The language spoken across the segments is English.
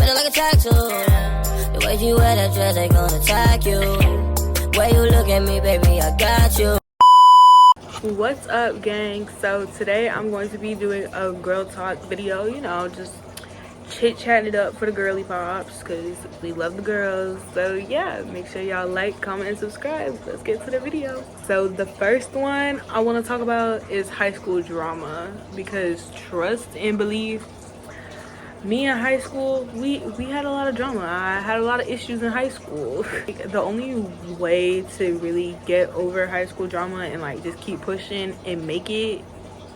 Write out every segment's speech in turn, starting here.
feeling like a tattoo. The way you wear that dress, they gonna attack you. Way you look at me, baby, I got you. What's up, gang? So today I'm going to be doing a girl talk video, you know, just chit-chatting it up for the girly pops because we love the girls. So yeah, make sure y'all like, comment, and subscribe. Let's get to the video. So the first one I want to talk about is high school drama, because trust and believe, me in high school, we had a lot of drama. I had a lot of issues in high school. The only way to really get over high school drama and like just keep pushing and make it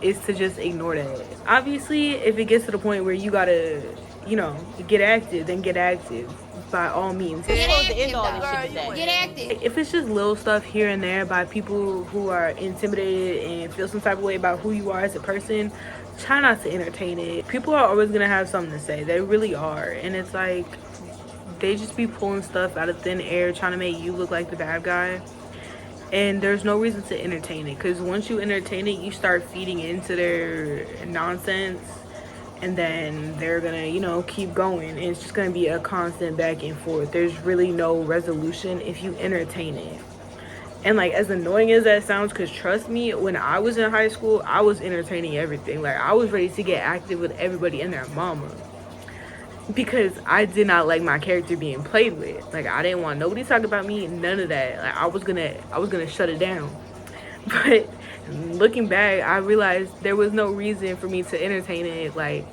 is to just ignore that. Obviously, if it gets to the point where you gotta, you know, get active, then get active by all means. Get active. If it's just little stuff here and there by people who are intimidated and feel some type of way about who you are as a person, try not to entertain it. People are always gonna have something to say. They really are. And it's like, they just be pulling stuff out of thin air, trying to make you look like the bad guy. And there's no reason to entertain it, because once you entertain it, you start feeding into their nonsense, and then they're gonna, you know, keep going, and it's just gonna be a constant back and forth. There's really no resolution if you entertain it. And like, as annoying as that sounds, because trust me, when I was in high school, I was entertaining everything. Like, I was ready to get active with everybody and their mama, because I did not like my character being played with. Like, I didn't want nobody to talk about me, none of that. Like, I was gonna shut it down. But looking back, I realized there was no reason for me to entertain it, like,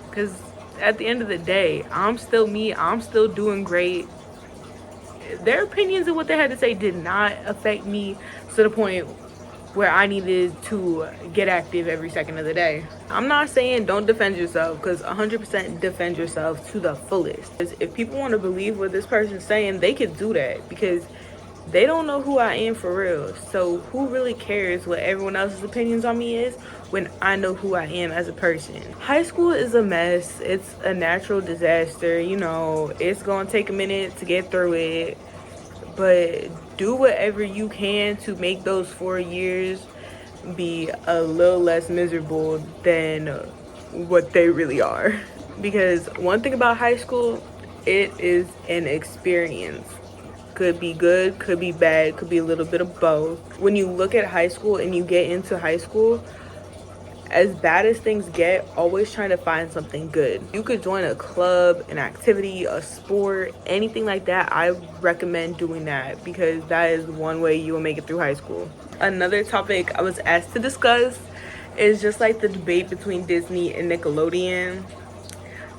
because at the end of the day, I'm still me, I'm still doing great. Their opinions and what they had to say did not affect me to the point where I needed to get active every second of the day. I'm not saying don't defend yourself, because 100% defend yourself to the fullest. If people want to believe what this person's saying, they could do that, because they don't know who I am for real. So who really cares what everyone else's opinions on me is when I know who I am as a person? High school is a mess. It's a natural disaster. You know, it's gonna take a minute to get through it, but do whatever you can to make those 4 years be a little less miserable than what they really are. Because one thing about high school, it is an experience. Could be good, could be bad, could be a little bit of both. When you look at high school and you get into high school, as bad as things get, always trying to find something good. You could join a club, an activity, a sport, anything like that. I recommend doing that, because that is one way you will make it through high school. Another topic I was asked to discuss is just like the debate between Disney and Nickelodeon.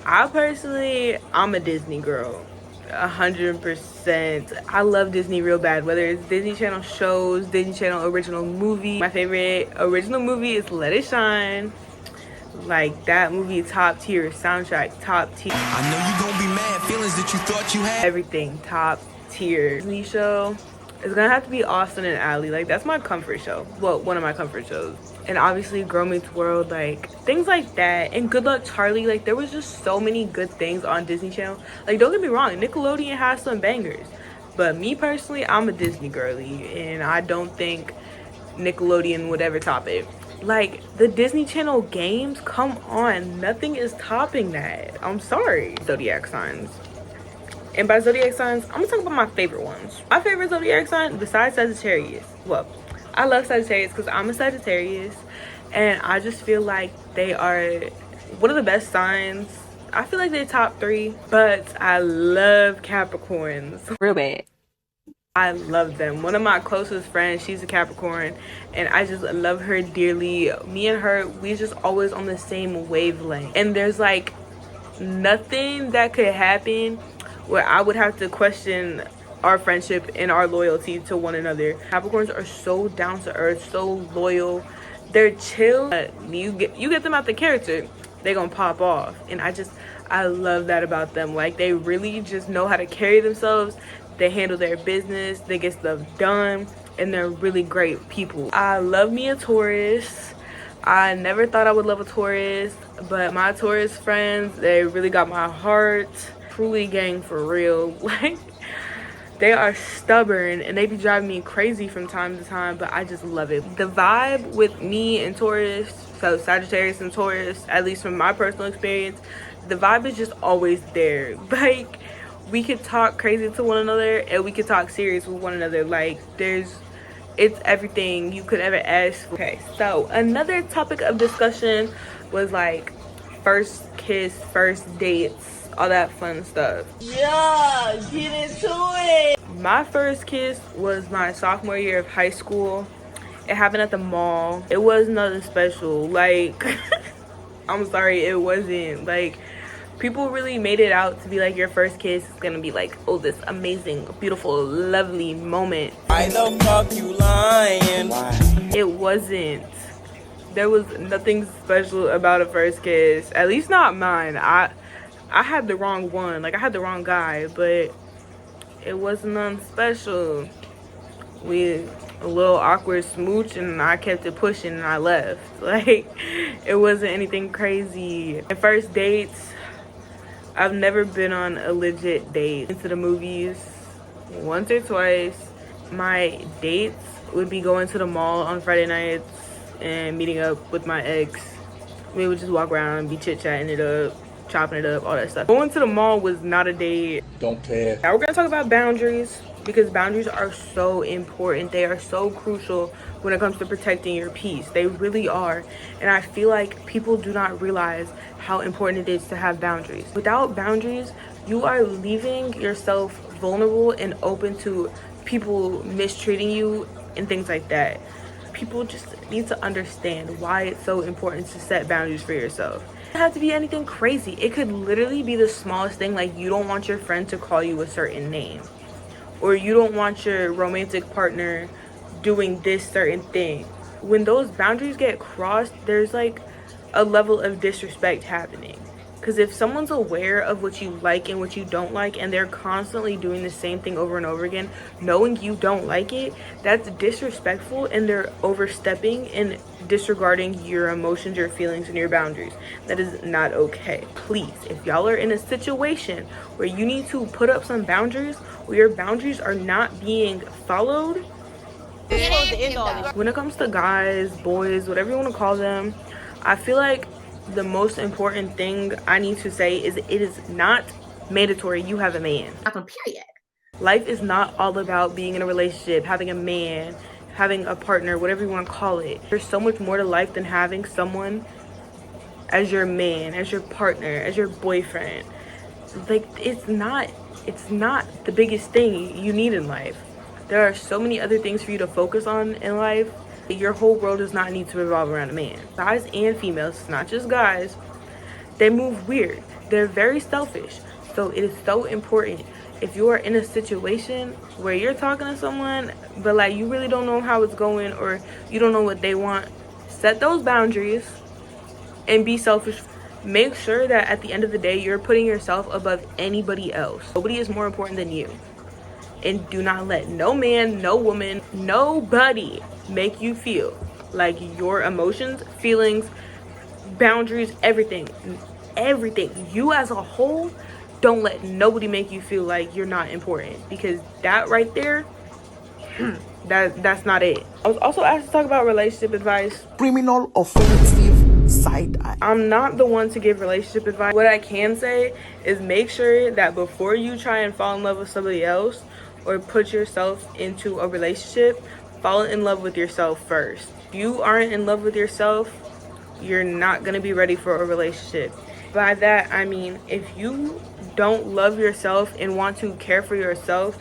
I'm a Disney girl. 100%. I love Disney real bad, whether it's Disney Channel shows, Disney Channel original movie. My favorite original movie is Let It Shine. Like, that movie, top tier. Soundtrack, top tier. I know you gonna be mad. Feelings that you thought you had. Everything, top tier. Disney show is gonna have to be Austin and Ally. Like, that's my comfort show. Well, one of my comfort shows. And obviously Girl Meets World, like things like that. And Good Luck Charlie. Like, there was just so many good things on Disney Channel. Like, don't get me wrong, Nickelodeon has some bangers, but me personally, I'm a Disney girly, and I don't think Nickelodeon would ever top it. Like, the Disney Channel games, come on, nothing is topping that. I'm sorry. Zodiac signs. And by zodiac signs, I'm gonna talk about my favorite ones. My favorite zodiac sign besides Sagittarius, well, I love Sagittarius because I'm a Sagittarius, and I just feel like they are one of the best signs. I feel like they're top 3, but I love Capricorns real bad. I love them. One of my closest friends, she's a Capricorn, and I just love her dearly. Me and her, we just always on the same wavelength, and there's like nothing that could happen where I would have to question our friendship and our loyalty to one another. Capricorns are so down to earth, so loyal. They're chill. You get them out the character, they gonna pop off. And I love that about them. Like, they really just know how to carry themselves. They handle their business, they get stuff done, and they're really great people. I love me a Taurus. I never thought I would love a Taurus, but my Taurus friends, they really got my heart. Truly, gang, for real. Like, they are stubborn and they be driving me crazy from time to time, but I just love it. The vibe with me and Taurus, so Sagittarius and Taurus, at least from my personal experience, the vibe is just always there. Like, we could talk crazy to one another and we could talk serious with one another. Like, it's everything you could ever ask for. Okay, so another topic of discussion was like first kiss, first dates, all that fun stuff. Yeah, get into it. My first kiss was my sophomore year of high school. It happened at the mall. It was nothing special. Like, I'm sorry, it wasn't. Like, people really made it out to be like your first kiss is gonna be like, oh, this amazing, beautiful, lovely moment. Why the fuck you lying? Why? It wasn't. There was nothing special about a first kiss. At least not mine. I had the wrong one. Like, I had the wrong guy, but it wasn't nothing special. We a little awkward smooch and I kept it pushing and I left. Like, it wasn't anything crazy. And first dates, I've never been on a legit date. Into the movies once or twice. My dates would be going to the mall on Friday nights and meeting up with my ex. We would just walk around and be chit-chatting it up, chopping it up, all that stuff. Going to the mall was not a date. Don't care. Now we're gonna talk about boundaries, because boundaries are so important. They are so crucial when it comes to protecting your peace. They really are. And I feel like people do not realize how important it is to have boundaries. Without boundaries, you are leaving yourself vulnerable and open to people mistreating you and things like that. People just need to understand why it's so important to set boundaries for yourself. It doesn't have to be anything crazy. It could literally be the smallest thing, like you don't want your friend to call you a certain name, or you don't want your romantic partner doing this certain thing. When those boundaries get crossed, there's like a level of disrespect happening. Because if someone's aware of what you like and what you don't like, and they're constantly doing the same thing over and over again, knowing you don't like it, that's disrespectful, and they're overstepping and disregarding your emotions, your feelings, and your boundaries. That is not okay. Please, if y'all are in a situation where you need to put up some boundaries, where your boundaries are not being followed, when it comes to guys, boys, whatever you want to call them, I feel like the most important thing I need to say is it is not mandatory you have a man. Period. Life is not all about being in a relationship, having a man, having a partner, whatever you want to call it. There's so much more to life than having someone as your man, as your partner, as your boyfriend. Like, it's not the biggest thing you need in life. There are so many other things for you to focus on in life. Your whole world does not need to revolve around a man. Guys and females, not just guys, they move weird. They're very selfish. So it is so important, if you are in a situation where you're talking to someone, but like you really don't know how it's going, or you don't know what they want, set those boundaries and be selfish. Make sure that at the end of the day, you're putting yourself above anybody else. Nobody is more important than you. And do not let no man, no woman, nobody make you feel like your emotions, feelings, boundaries, everything, you as a whole, don't let nobody make you feel like you're not important, because that right there, that's not it. I was also asked to talk about relationship advice. Criminal offensive side eye. I'm not the one to give relationship advice. What I can say is make sure that before you try and fall in love with somebody else or put yourself into a relationship, fall in love with yourself first. If you aren't in love with yourself, you're not gonna be ready for a relationship. By that, I mean, if you don't love yourself and want to care for yourself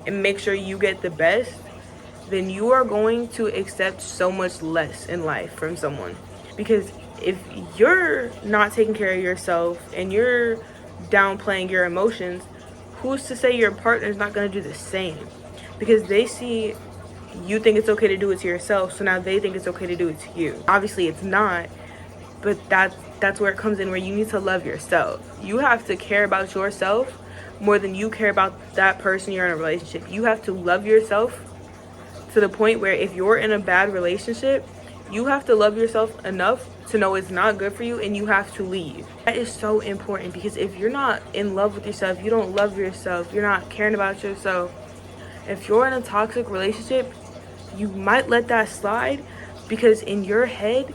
and make sure you get the best, then you are going to accept so much less in life from someone. Because if you're not taking care of yourself and you're downplaying your emotions, who's to say your partner's not going to do the same? Because they see you think it's okay to do it to yourself, so now they think it's okay to do it to you. Obviously it's not, but that's where it comes in, where you need to love yourself. You have to care about yourself more than you care about that person you're in a relationship. You have to love yourself to the point where if you're in a bad relationship, you have to love yourself enough to know it's not good for you and you have to leave. That is so important, because if you're not in love with yourself, you don't love yourself, you're not caring about yourself, if you're in a toxic relationship, you might let that slide because in your head,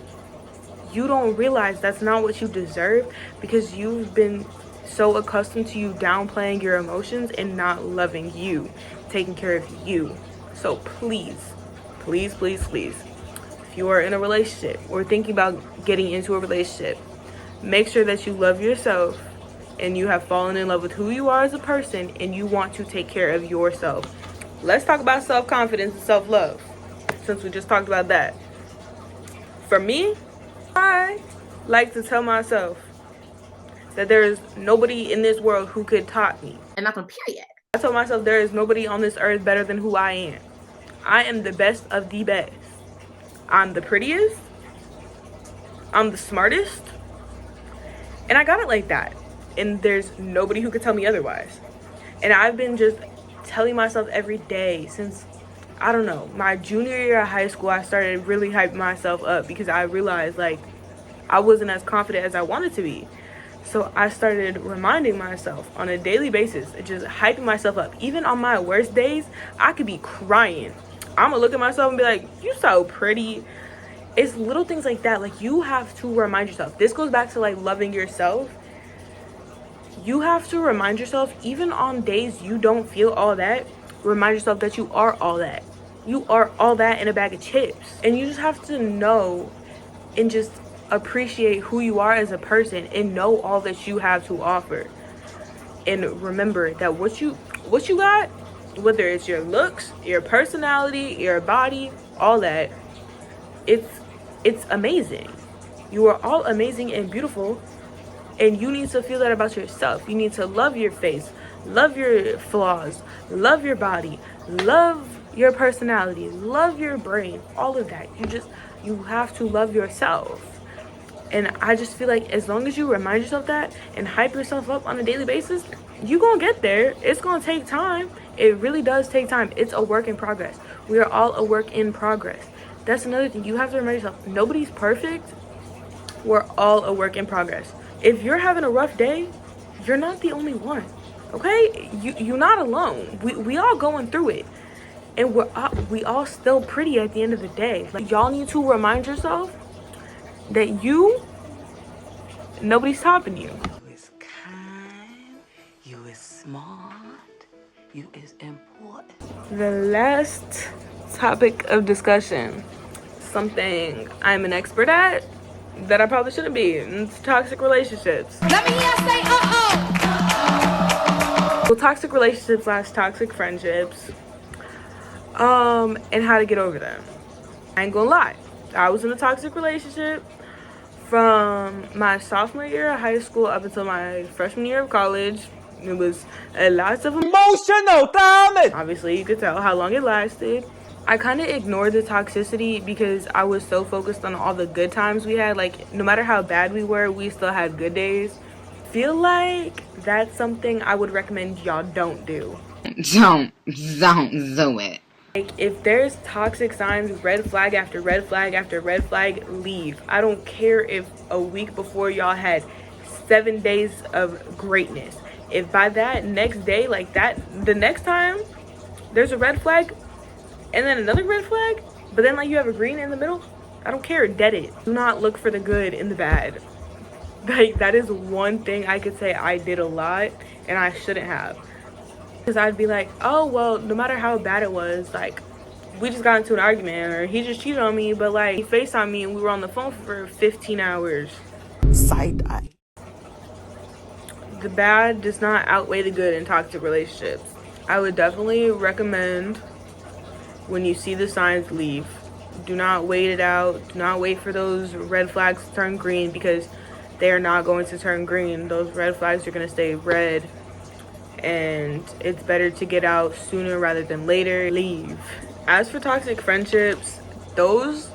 you don't realize that's not what you deserve because you've been so accustomed to you downplaying your emotions and not loving you, taking care of you. So please, please, please, please, if you are in a relationship or thinking about getting into a relationship, make sure that you love yourself and you have fallen in love with who you are as a person and you want to take care of yourself. Let's talk about self-confidence and self-love, since we just talked about that. For me, I like to tell myself that there is nobody in this world who could top me. And that's a period. I told myself there is nobody on this earth better than who I am. I am the best of the best. I'm the prettiest. I'm the smartest. And I got it like that. And there's nobody who could tell me otherwise. And I've been just telling myself every day since, I don't know, my junior year of high school, I started really hyping myself up because I realized like I wasn't as confident as I wanted to be. So I started reminding myself on a daily basis, just hyping myself up. Even on my worst days, I could be crying. I'm gonna look at myself and be like, you so pretty. It's little things like that. Like, you have to remind yourself. This goes back to like loving yourself. You have to remind yourself, even on days you don't feel all that, remind yourself that you are all that. You are all that in a bag of chips. And you just have to know and just appreciate who you are as a person and know all that you have to offer. And remember that what you got, whether it's your looks, your personality, your body, all that, it's amazing. You are all amazing and beautiful, and you need to feel that about yourself. You need to love your face, love your flaws, love your body, love your personality, love your brain, all of that. You have to love yourself. And I just feel like as long as you remind yourself that and hype yourself up on a daily basis, you're gonna get there. It's gonna take time. It really does take time. It's a work in progress. We are all a work in progress. That's another thing. You have to remind yourself, nobody's perfect. We're all a work in progress. If you're having a rough day, you're not the only one, okay? You're not alone. We all going through it. And we all still pretty at the end of the day. Like, y'all need to remind yourself that nobody's topping you. You is kind, you is smart, you is important. The last topic of discussion, something I'm an expert at that I probably shouldn't be, and it's toxic relationships. Let me hear say Well, toxic relationships / toxic friendships, and how to get over them. I ain't gonna lie, I was in a toxic relationship from my sophomore year of high school up until my freshman year of college. It was a lot of Emotional damage. obviously you could tell how long it lasted. I kind of ignored the toxicity because I was so focused on all the good times we had. Like, no matter how bad we were, we still had good days. Feel like that's something I would recommend y'all don't do. Don't do it. Like, if there's toxic signs, red flag after red flag after red flag, leave. I don't care if a week before y'all had 7 days of greatness. If by that next day, like that, the next time there's a red flag and then another red flag, but then like you have a green in the middle, I don't care, dead it. Do not look for the good in the bad. Like, that is one thing I could say I did a lot and I shouldn't have. Because I'd be like, oh, well, no matter how bad it was, like, we just got into an argument or he just cheated on me, but like, he FaceTimed me and we were on the phone for 15 hours. Side eye. The bad does not outweigh the good in toxic relationships. I would definitely recommend, when you see the signs, leave. Do not wait it out. Do not wait for those red flags to turn green, because they are not going to turn green. Those red flags are going to stay red. And it's better to get out sooner rather than later. Leave. As for toxic friendships, those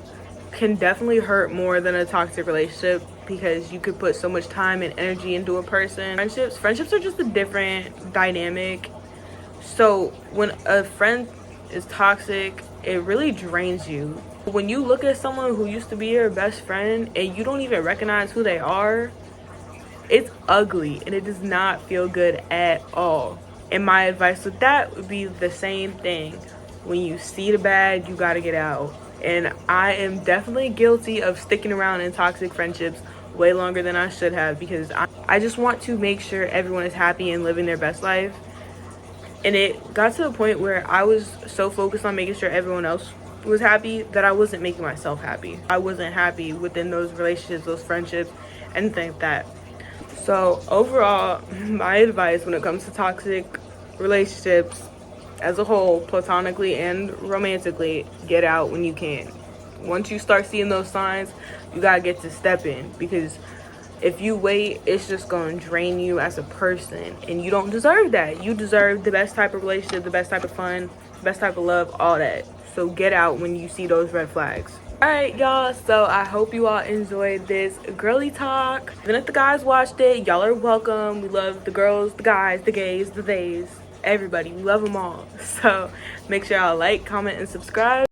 can definitely hurt more than a toxic relationship, because you could put so much time and energy into a person. Friendships are just a different dynamic. So when a friend is toxic, it really drains you. When you look at someone who used to be your best friend and you don't even recognize who they are, it's ugly and it does not feel good at all. And my advice with that would be the same thing. When you see the bad, you gotta get out. And I am definitely guilty of sticking around in toxic friendships way longer than I should have, because I just want to make sure everyone is happy and living their best life. And it got to the point where I was so focused on making sure everyone else was happy that I wasn't making myself happy. I wasn't happy within those relationships, those friendships, anything like that. So overall, my advice when it comes to toxic relationships as a whole, platonically and romantically, get out when you can. Once you start seeing those signs, you gotta get to step in, because if you wait, it's just gonna drain you as a person, and you don't deserve that. You deserve the best type of relationship, the best type of fun, the best type of love, all that. So get out when you see those red flags. Alright, y'all, so I hope you all enjoyed this girly talk. Even if the guys watched it, y'all are welcome. We love the girls, the guys, the gays, the theys, everybody. We love them all. So make sure y'all like, comment, and subscribe.